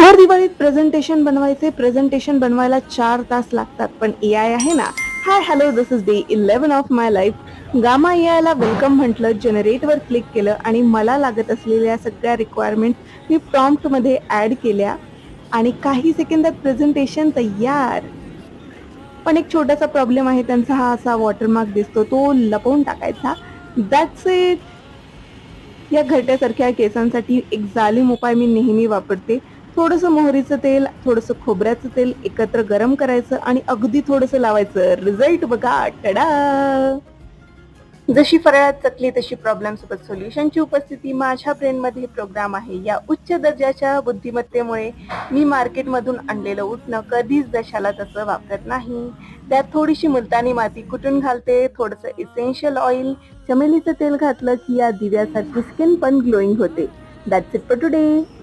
भर दिवाळीत प्रेझेंटेशन बनवायला 4 तास लागतात, पण एआय आहे ना. Hi hello, this is day 11 of my life. Gamma एआयला वेलकम म्हटलं, जनरेटवर क्लिक केलं आणि मला लागत असलेल्या सगळ्या रिक्वायरमेंट मी प्रॉम्प्ट मध्ये ऍड केल्या आणि काही सेकंदात प्रेझेंटेशन तयार. पण एक छोटासा प्रॉब्लेम आहे, त्यांचा हा असा वॉटरमार्क दिसतो, तो लपवून टाकायचा. That's it. या घरट्यासारख्या केसांसाठी एक जालीम उपाय मी नेहमी वापरते. थोडंसं मोहरीचं तेल, थोडंसं खोबऱ्याचं तेल एकत्र गरम करायचं आणि अगदी थोडंसं लावायचं. रिझल्ट बघा, टडा! जशी फराळात चकली तशी प्रॉब्लेम सोबत सोल्युशनची उपस्थिती माझ्या ब्रेनमध्ये प्रोग्राम आहे. या उच्च दर्जाच्या बुद्धिमत्तेमुळे मी मार्केटमधून आणलेलं उठणं कधीच जशाला तसं वापरत नाही. त्यात थोडीशी मुलतानी माती कुटून घालते, थोडंसं इसेन्शियल ऑइल, चमेलीचं तेल घातलं की या दिव्यासारखी स्किन पण ग्लोईंग होते. That's it for today.